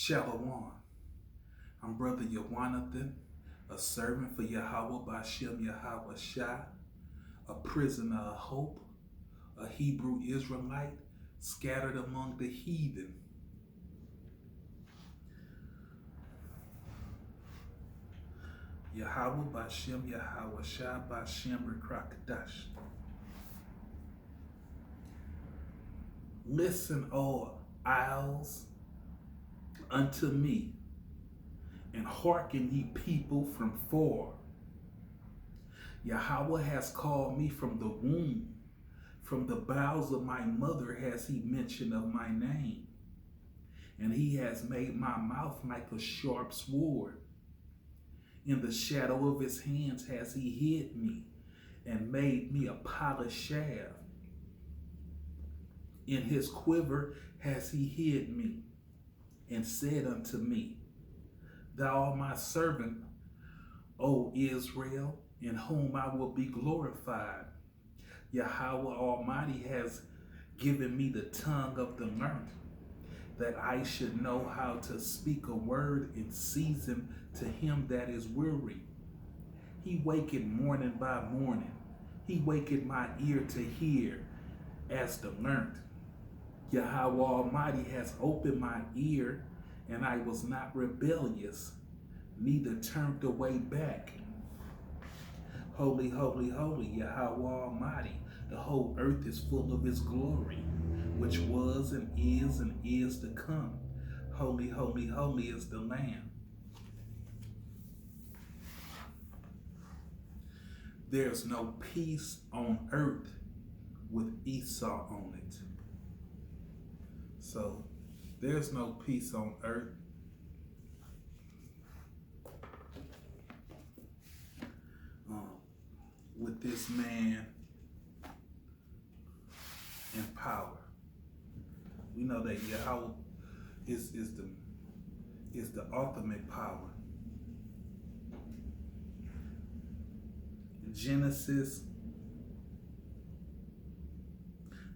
Shalom. I'm Brother Yawanathan, a servant for Yahweh Bashem Yahweh Shah, a prisoner of hope, a Hebrew Israelite scattered among the heathen. Yahweh Bashem Yahweh Shah Bashem Rekrakadash. Listen, O isles, unto me, and hearken ye people from far. Yahweh has called me from the womb. From the bowels of my mother has he mentioned of my name. And he has made my mouth like a sharp sword. In the shadow of his hands has he hid me, and made me a polished shaft. In his quiver has he hid me, and said unto me, Thou art my servant, O Israel, in whom I will be glorified. Yahweh Almighty has given me the tongue of the learned, that I should know how to speak a word in season to him that is weary. He waketh morning by morning. He waketh my ear to hear as the learned. Yahweh Almighty has opened my ear, and I was not rebellious, neither turned away back. Holy, holy, holy, Yahweh Almighty. The whole earth is full of his glory, which was and is to come. Holy, holy, holy is the Lamb. There's no peace on earth with Esau on it. So there's no peace on earth. With this man in power. We know that Yahweh is the ultimate power. Genesis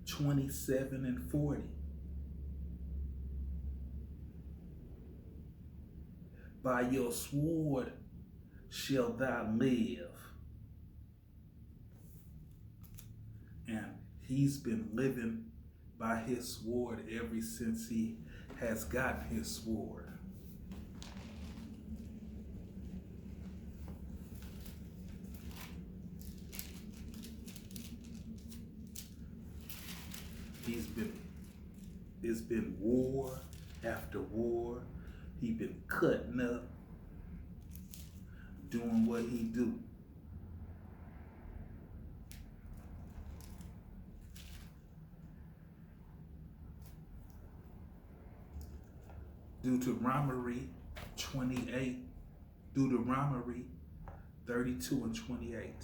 27 and 40. By your sword shalt thou live. And he's been living by his sword ever since he has gotten his sword. It's been war after war. He's been cutting up, doing what he do. Deuteronomy 28, Deuteronomy 32 and 28.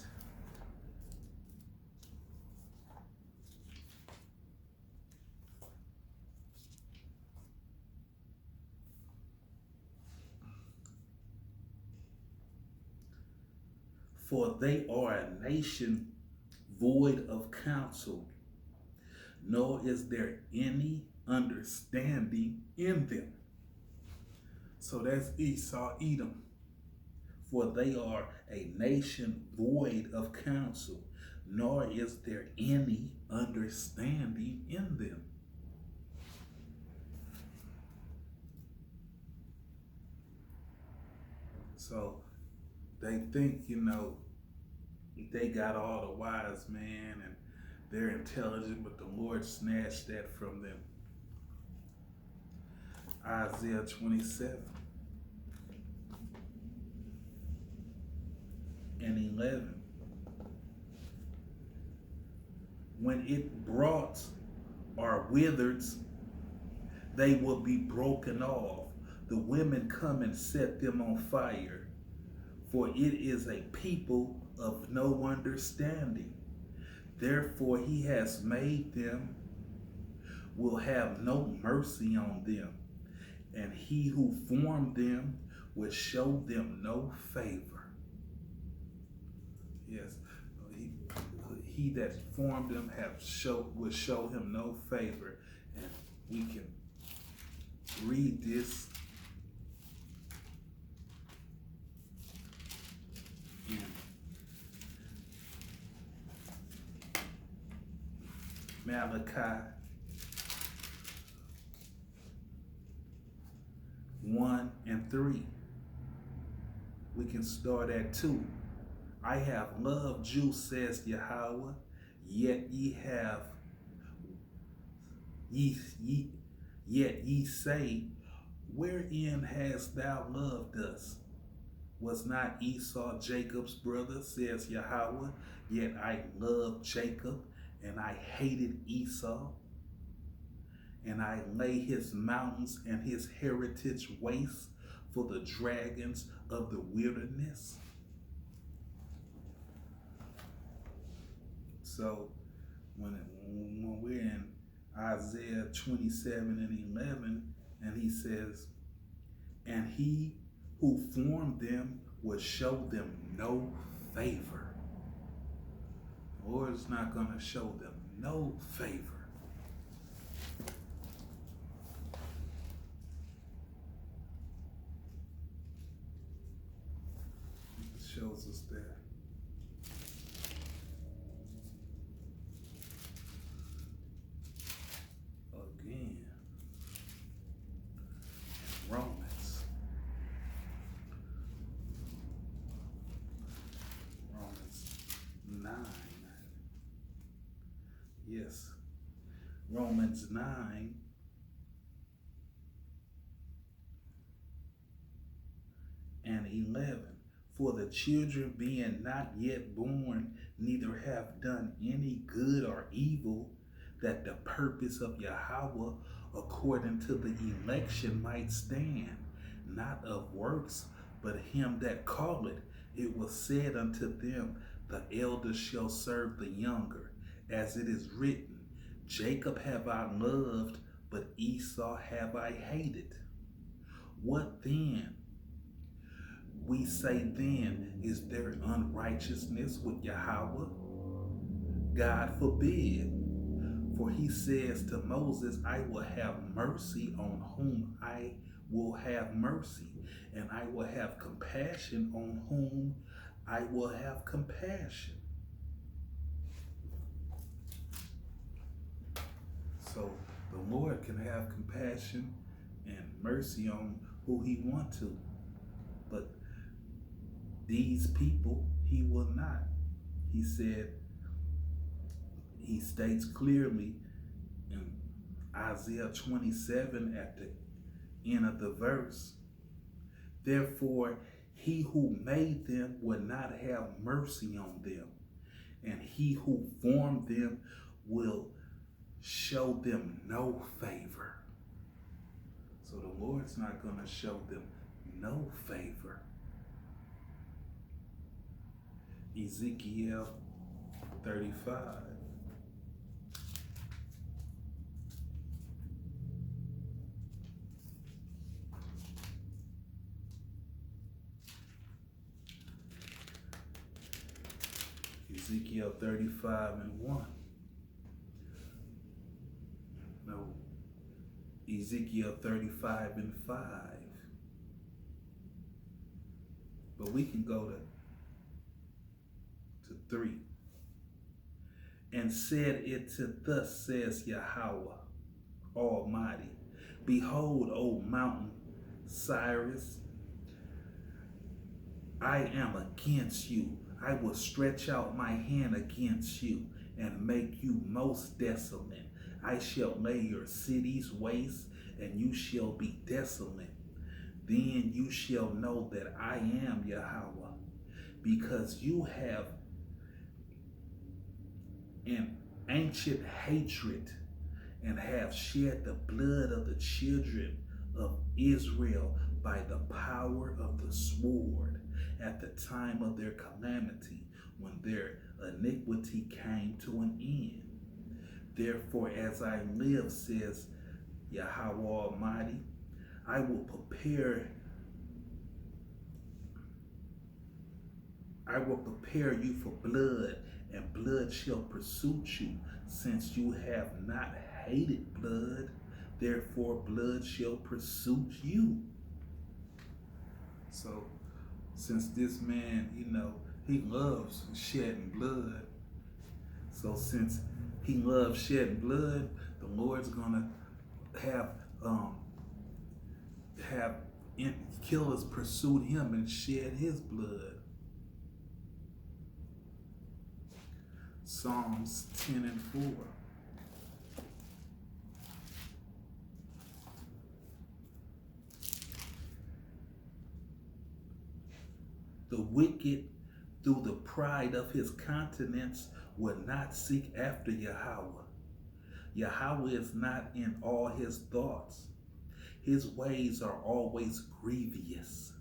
For they are a nation void of counsel, nor is there any understanding in them. So that's Esau, Edom. For they are a nation void of counsel, nor is there any understanding in them. So they think, they got all the wise man and they're intelligent, but the Lord snatched that from them. Isaiah 27 and 11. When it brought or withered, they will be broken off. The women come and set them on fire, for it is a people of no understanding. Therefore he has made them, will have no mercy on them, and he who formed them will show them no favor. Yes, he that formed them will show him no favor. And we can read this in Malachi 1 and 3. We can start at 2. I have loved you, says Yahweh, yet ye say, wherein hast thou loved us? Was not Esau Jacob's brother, says Yahweh, yet I loved Jacob, and I hated Esau, and I lay his mountains and his heritage waste for the dragons of the wilderness. So when we're in Isaiah 27 and 11, and he says, and he who formed them will show them no favor. The Lord's not going to show them no favor. It shows us that. Again, Romans 9. Yes, Romans 9 and 11. For the children being not yet born, neither have done any good or evil, that the purpose of Yahweh according to the election might stand, not of works, but him that calleth. It was said unto them, the elder shall serve the younger, as it is written, Jacob have I loved, but Esau have I hated. What then? We say then, is there unrighteousness with Yahweh? God forbid. For he says to Moses, I will have mercy on whom I will have mercy, and I will have compassion on whom I will have compassion. So the Lord can have compassion and mercy on who he wants to, but these people he will not. He said, he states clearly in Isaiah 27 at the end of the verse, therefore he who made them will not have mercy on them, and he who formed them will show them no favor. So the Lord's not going to show them no favor. Ezekiel 35. Ezekiel 35 and 1. No, Ezekiel 35 and 5. But we can go to 3. And said it to thus says Yahweh Almighty, behold, O mountain Cyrus, I am against you. I will stretch out my hand against you and make you most desolate. I shall lay your cities waste, and you shall be desolate. Then you shall know that I am Yahweh, because you have an ancient hatred and have shed the blood of the children of Israel by the power of the sword at the time of their calamity, when their iniquity came to an end. Therefore, as I live, says Yahweh Almighty, I will prepare you for blood, and blood shall pursue you, since you have not hated blood, therefore blood shall pursue you. So, since this man, He loves shedding blood. So since he loves shedding blood, the Lord's gonna have um have killers pursue him and shed his blood. Psalms 10 and 4. The wicked, through the pride of his countenance, will not seek after Yahweh. Yahweh is not in all his thoughts. His ways are always grievous.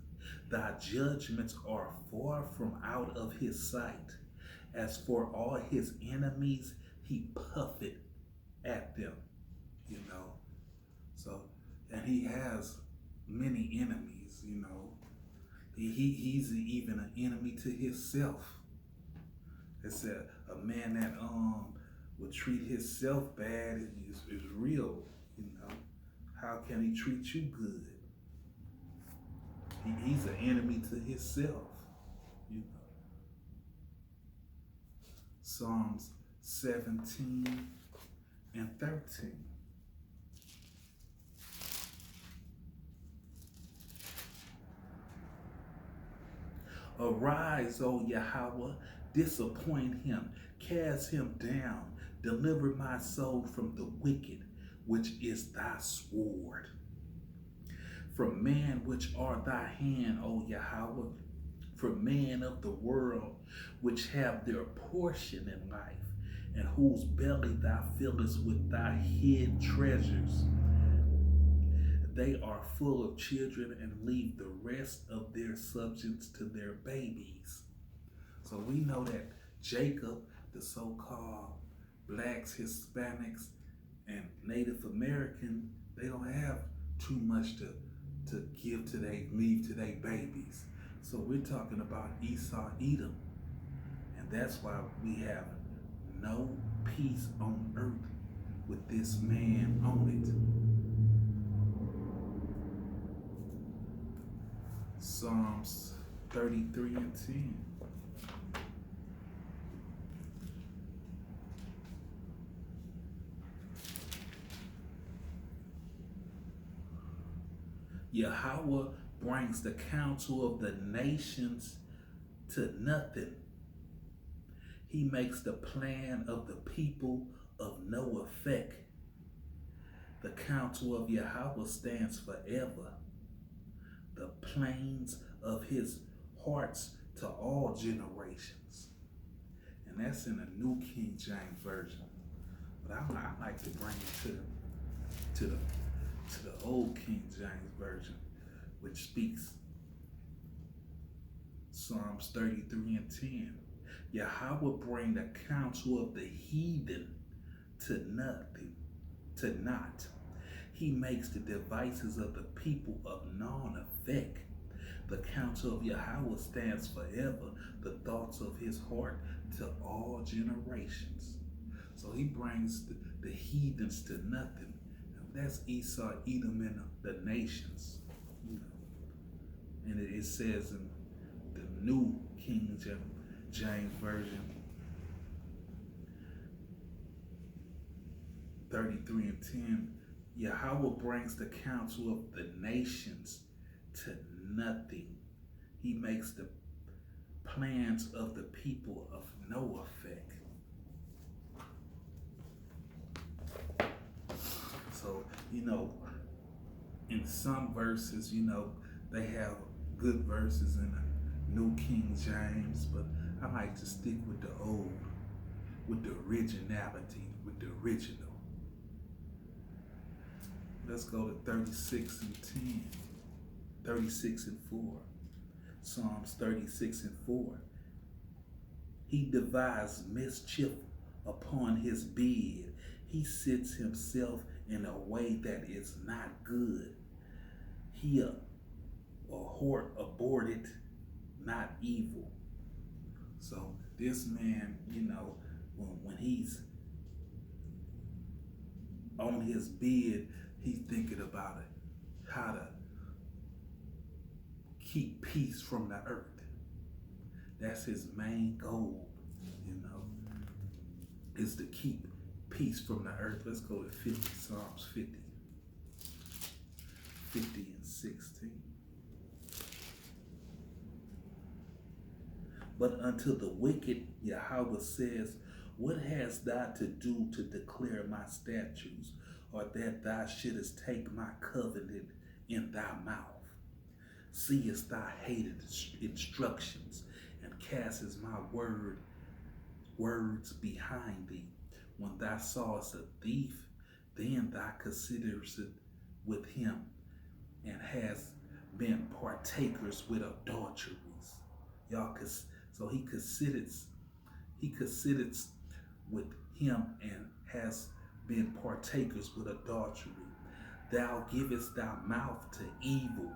Thy judgments are far from out of his sight. As for all his enemies, he puffeth at them. You know. So, and he has many enemies, you know. He's even an enemy to himself. It's a man that would treat himself bad is real, you know. How can he treat you good? He's an enemy to himself, you know. Psalms 17 and 13. Arise, O Yahweh, disappoint him, cast him down, deliver my soul from the wicked, which is thy sword. From man which are thy hand, O Yahweh, from man of the world, which have their portion in life, and whose belly thou fillest with thy hid treasures. They are full of children and leave the rest of their substance to their babies. So we know that Jacob, the so-called blacks, Hispanics, and Native American, they don't have too much to leave to their babies. So we're talking about Esau, Edom. And that's why we have no peace on earth with this man on it. Psalms 33 and 10. Yahweh brings the counsel of the nations to nothing. He makes the plan of the people of no effect. The counsel of Yahweh stands forever. The plans of his hearts to all generations. And that's in the New King James Version. But I like to bring it to the Old King James Version, which speaks Psalms 33 and 10. Yahweh bring the counsel of the heathen to nothing, to naught. He makes the devices of the people of none effect. The counsel of Yahweh stands forever, the thoughts of his heart to all generations. So he brings the heathens to nothing. And that's Esau, Edom, and the nations. You know. And it says in the New King James Version, 33 and 10, Yahweh brings the counsel of the nations to nothing. He makes the plans of the people of no effect. So, you know, in some verses, you know, they have good verses in the New King James, but I like to stick with the old, with the originality, with the original. Let's go to 36 and 10, 36 and 4. Psalms 36 and 4. He devised mischief upon his bed. He sits himself in a way that is not good. He aborted not evil. So this man, you know, when he's on his bed, he's thinking about it, how to keep peace from the earth. That's his main goal, you know, is to keep peace from the earth. Let's go to 50, Psalms 50, 50 and 16. But unto the wicked, Yahweh says, what hast thou to do to declare my statutes, or that thou shouldest take my covenant in thy mouth? Seest thou hated instructions, and castest my words behind thee? When thou sawest a thief, then thou considerest it with him, and hast been partakers with adulteries. So he considers with him and has been partakers with adultery. Thou givest thy mouth to evil,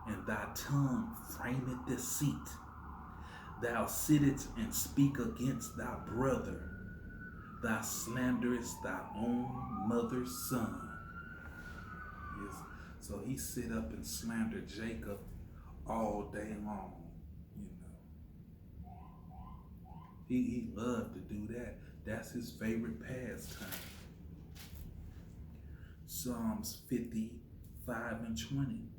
and thy tongue frameth deceit. Thou sittest and speak against thy brother. Thou slanderest thy own mother's son. Yes. So he sit up and slander Jacob all day long. You know, he loved to do that. That's his favorite pastime. Psalms 55 and 20.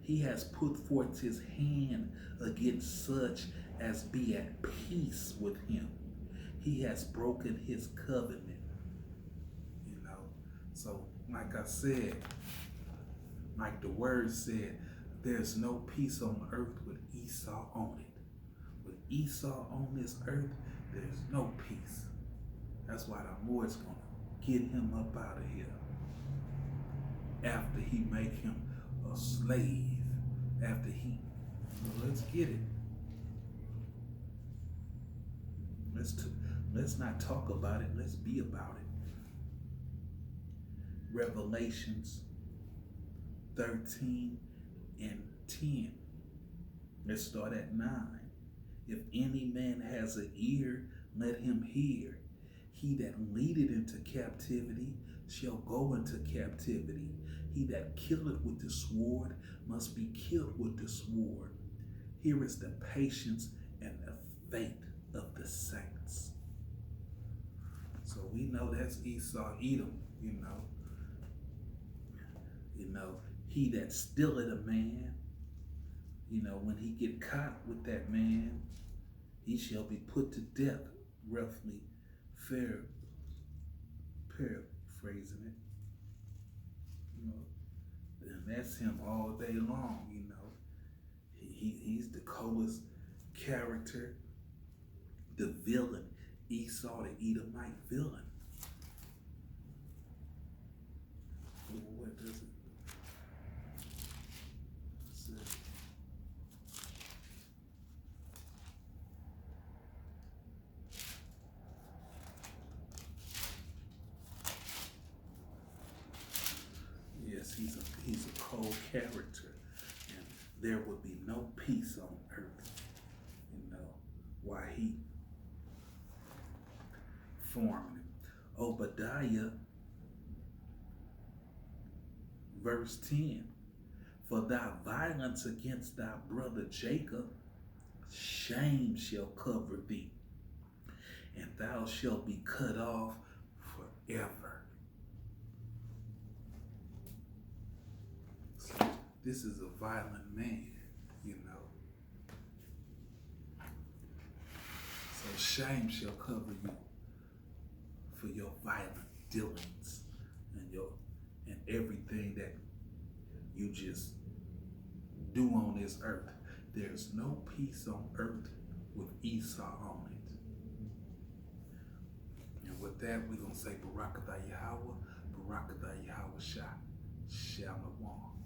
He has put forth his hand against such as be at peace with him. He has broken his covenant. You know, so like I said, like the word said, there's no peace on earth with Esau on it. With Esau on this earth, there's no peace. That's why the Lord's going to get him up out of here. After he make him a slave. After he, well, let's get it. Let's not talk about it. Let's be about it. Revelations 13 and 10. Let's start at 9. If any man has an ear, let him hear. He that leadeth into captivity shall go into captivity. He that killeth with the sword must be killed with the sword. Here is the patience and the faith of the saints. So we know that's Esau, Edom, you know. He that stealeth a man, when he get caught with that man, he shall be put to death, roughly paraphrasing it. And that's him all day long, He's the coolest character, the villain, Esau the Edomite villain. What does it say? Yes, he's a cold character, and there would be no peace on earth. Why he formed him. Obadiah, verse 10. For thy violence against thy brother Jacob, shame shall cover thee, and thou shalt be cut off forever. So this is a violent man, So shame shall cover you for your violent dealings and everything that you just do on this earth. There's no peace on earth with Esau on it. And with that, we're going to say Barakatah Yahweh, Barakatah Yahweh Shah, Shalom.